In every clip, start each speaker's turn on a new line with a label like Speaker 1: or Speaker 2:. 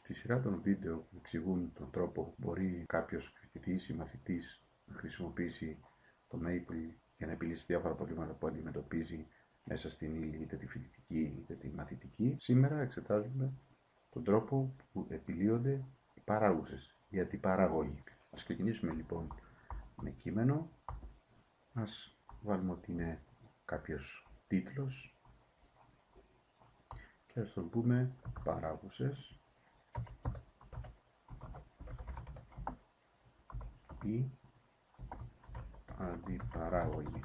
Speaker 1: Στη σειρά των βίντεο που εξηγούν τον τρόπο που μπορεί κάποιος φοιτητής ή μαθητής να χρησιμοποιήσει το Maple για να επιλύσει διάφορα προβλήματα που αντιμετωπίζει μέσα στην ύλη, είτε τη φοιτητική είτε τη μαθητική, σήμερα εξετάζουμε τον τρόπο που επιλύονται οι παράγουσες, οι αντιπαράγωγοι. Ας ξεκινήσουμε λοιπόν με κείμενο. Ας βάλουμε ότι είναι κάποιος τίτλος και ας τον πούμε παράγουσες ή αντιπαράγωγοι.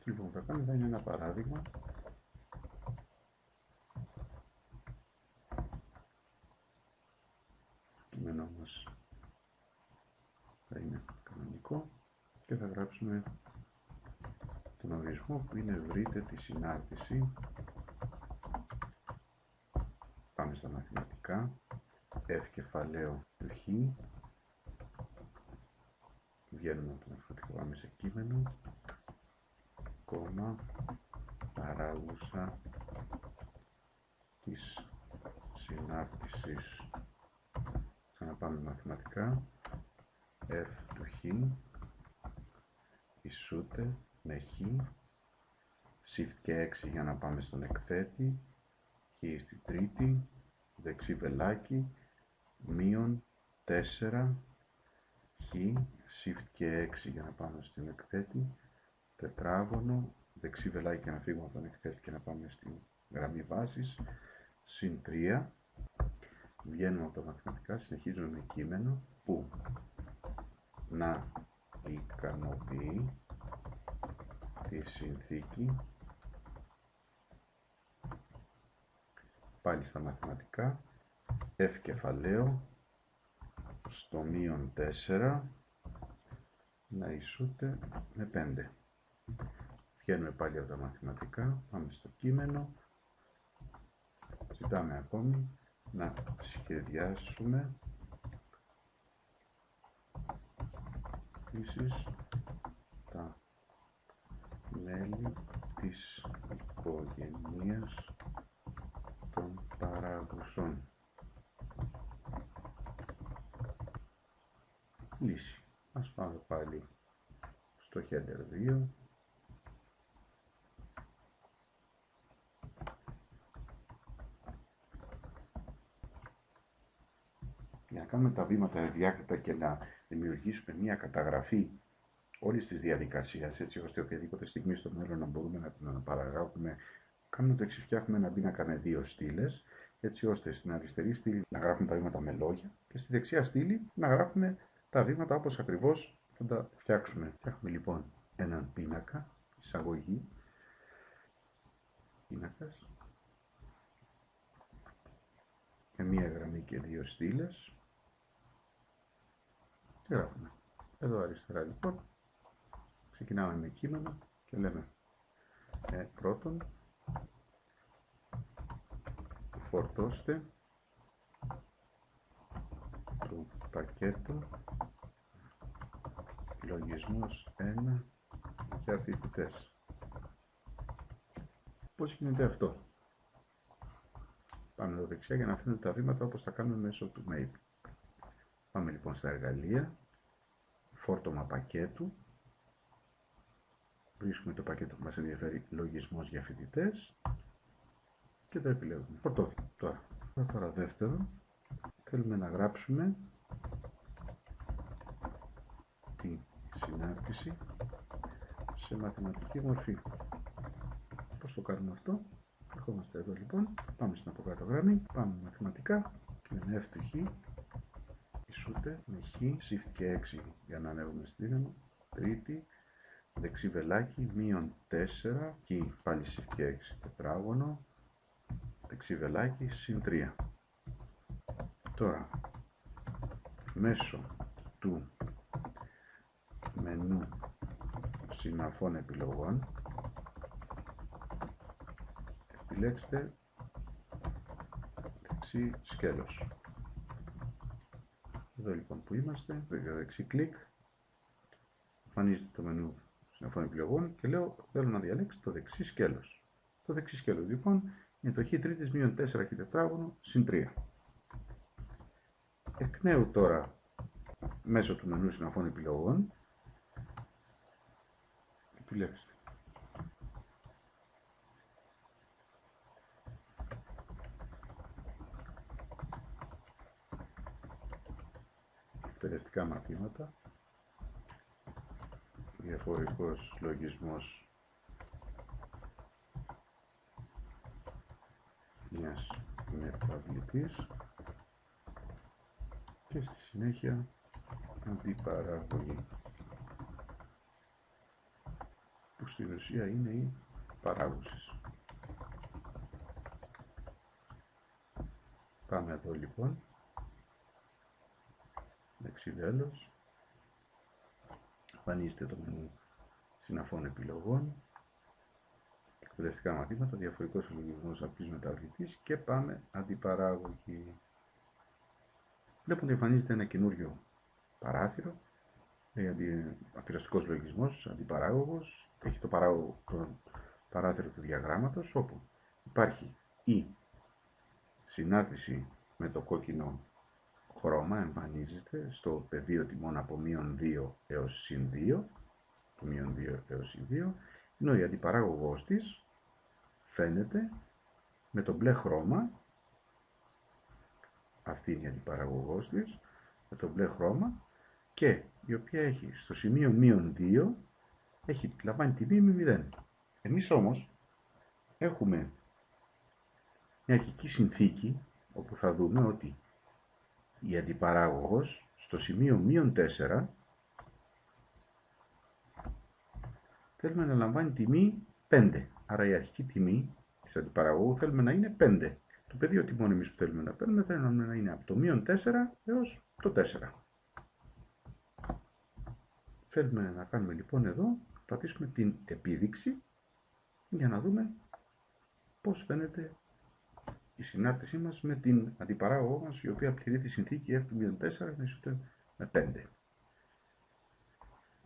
Speaker 1: Λοιπόν, θα κάνουμε ένα παράδειγμα. Το κείμενό μας θα είναι κανονικό και θα γράψουμε τον ορισμό που είναι βρείτε τη συνάρτηση. Πάμε στα μαθηματικά. F κεφαλαίο του χ. Βγαίνουμε από το μαθηματικό, πάμε σε κείμενο. Κόμμα παράγουσα της συνάρτησης. Ξαναπάμε μαθηματικά. F του χ ισούται με χ. Shift και 6 για να πάμε στον εκθέτη. Χ στην τρίτη. Δεξί βελάκι. Μείον 4. Χ. Shift και 6 για να πάμε στην εκθέτη. Τετράγωνο. Δεξί βελάκι για να φύγουμε από τον εκθέτη και να πάμε στην γραμμή βάσης. Συν 3. Βγαίνουμε από τα μαθηματικά. Συνεχίζουμε με κείμενο που να ικανοποιεί τη συνθήκη. Πάλι στα μαθηματικά. F κεφαλαίο στο μείον 4 να ισούται με 5. Βγαίνουμε πάλι από τα μαθηματικά, πάμε στο κείμενο. Ζητάμε ακόμη να σχεδιάσουμε επίσης τα μέλη της οικογένειας των παράγουσων. Λύση. Ας πάμε πάλι στο header 2. Για να κάνουμε τα βήματα διάκριτα και να δημιουργήσουμε μια καταγραφή όλης της διαδικασίας, έτσι ώστε οποιαδήποτε στιγμή στο μέλλον να μπορούμε να παραγράφουμε, κάνουμε το εξής: φτιάχνουμε ένα πίνακα με δύο στήλες, έτσι ώστε στην αριστερή στήλη να γράφουμε τα βήματα με λόγια και στη δεξιά στήλη να γράφουμε τα βήματα όπως ακριβώς θα τα φτιάξουμε. Φτιάχνουμε λοιπόν έναν πίνακα, εισαγωγή, πίνακας, με μία γραμμή και δύο στήλες και γράφουμε. Εδώ αριστερά λοιπόν ξεκινάμε με κείμενο και λέμε πρώτον φορτώστε το πακέτο λογισμός 1 για φοιτητές. Πώς γίνεται αυτό? Πάμε εδώ δεξιά για να αφήνουμε τα βήματα όπως τα κάνουμε μέσω του Maple. Πάμε λοιπόν στα εργαλεία, φόρτωμα πακέτου, βρίσκουμε το πακέτο που μας ενδιαφέρει, λογισμός για φοιτητές, και το επιλέγουμε. Φορτώθηκε. Τώρα δεύτερον, θέλουμε να γράψουμε τη συνάρτηση σε μαθηματική μορφή. Πώς το κάνουμε αυτό? Ερχόμαστε εδώ λοιπόν, πάμε στην από κάτω γραμμή, πάμε μαθηματικά και με F του χ ισούται με χ, shift και 6 για να ανέβουμε στη δύναμη, τρίτη, δεξί βελάκι, μείον 4, χ πάλι shift και 6, τετράγωνο, δεξί βελάκι, συν 3. Τώρα, μέσω του μενού συναφών επιλογών, επιλέξτε δεξί σκέλος. Εδώ λοιπόν που είμαστε, δεξί κλικ, εμφανίζεται το μενού συναφών επιλογών και λέω θέλω να διαλέξει το δεξί σκέλος. Το δεξί σκέλος λοιπόν είναι το χ τρίτης μείον 4 χ τετράγωνο συν 3. Εκ νέου τώρα μέσω του μενού συναφών επιλογών επιλέξτε εκπαιδευτικά μαθήματα, διαφορικός λογισμός μιας μεταβλητής και στη συνέχεια αντιπαραγωγή, που στην ουσία είναι η παράγουσες. Πάμε εδώ λοιπόν, δεξί βέλος, εμφανίζεται το μενού συναφών επιλογών, εκπαιδευτικά μαθήματα, διαφορικός λογισμός απλής μεταβλητής και πάμε αντιπαράγωγη. Βλέπουμε ότι εμφανίζεται ένα καινούριο παράθυρο, απειραστικός λογισμός, αντιπαράγωγος, έχει το παράθυρο του διαγράμματος, όπου υπάρχει η συνάρτηση με το κόκκινο χρώμα, εμφανίζεται στο πεδίο τιμών από μείον 2 έως συν 2, το μείον 2 έως συν 2, ενώ η αντιπαράγωγός της φαίνεται με το μπλε χρώμα, αυτή είναι η αντιπαραγωγός της, με το μπλε χρώμα, και η οποία έχει στο σημείο μείον 2, λαμβάνει τιμή με 0. Εμείς όμως έχουμε μια αρχική συνθήκη, όπου θα δούμε ότι η αντιπαράγωγος στο σημείο μείον 4 θέλουμε να λαμβάνει τιμή 5. Άρα η αρχική τιμή της αντιπαραγωγού θέλουμε να είναι 5. Το πεδίο τιμών εμείς που θέλουμε να παίρνουμε θέλουμε να είναι από το μείον 4 έως το 4. Θέλουμε να κάνουμε λοιπόν εδώ, πατήσουμε την επίδειξη για να δούμε πώς φαίνεται η συνάρτησή μας με την αντιπαράγωγό μας, η οποία πληρεί τη συνθήκη F του μείον 4 με 5.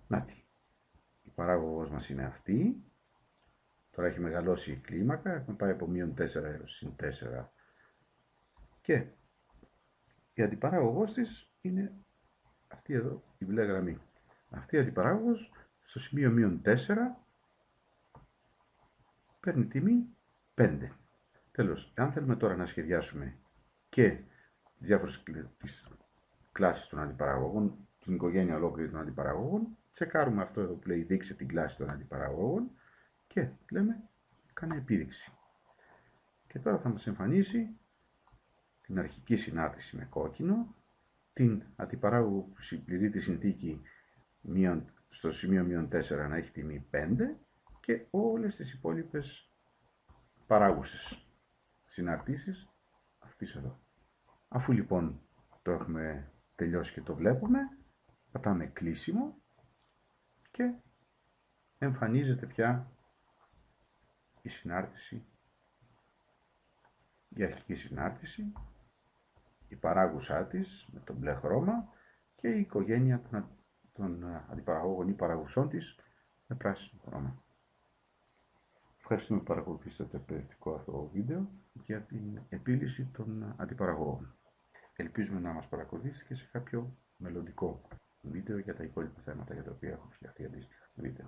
Speaker 1: Νάτι. Η παράγωγός μας είναι αυτή. Τώρα έχει μεγαλώσει η κλίμακα, έχουμε πάει από μείον 4 έως συν 4 και η αντιπαράγωγός της είναι αυτή εδώ η μπλε γραμμή. Αυτή η αντιπαράγωγος στο σημείο μείον 4 παίρνει τιμή 5. Τέλος, αν θέλουμε τώρα να σχεδιάσουμε και τις διάφορες κλάσεις των αντιπαραγωγών, την οικογένεια ολόκληρη των αντιπαραγωγών, τσεκάρουμε αυτό εδώ που λέει δείξε την κλάση των αντιπαραγωγών και λέμε κάνε επίδειξη. Και τώρα θα μας εμφανίσει την αρχική συνάρτηση με κόκκινο, την αντιπαράγωγο που συμπληρεί τη συνθήκη στο σημείο μείον 4 να έχει τιμή 5 και όλες τις υπόλοιπες παράγουσες συναρτήσεις αυτής εδώ. Αφού λοιπόν το έχουμε τελειώσει και το βλέπουμε, πατάμε κλείσιμο και εμφανίζεται πια η συνάρτηση, η αρχική συνάρτηση, η παράγουσά της με το μπλε χρώμα και η οικογένεια των αντιπαραγωγών ή παραγουσών της με πράσινο χρώμα. Ευχαριστούμε που παρακολουθήσατε το εκπαιδευτικό αυτό βίντεο για την επίλυση των αντιπαραγωγών. Ελπίζουμε να μας παρακολουθήσετε και σε κάποιο μελλοντικό βίντεο για τα υπόλοιπα θέματα για τα οποία έχουν φτιαχτεί αντίστοιχα βίντεο.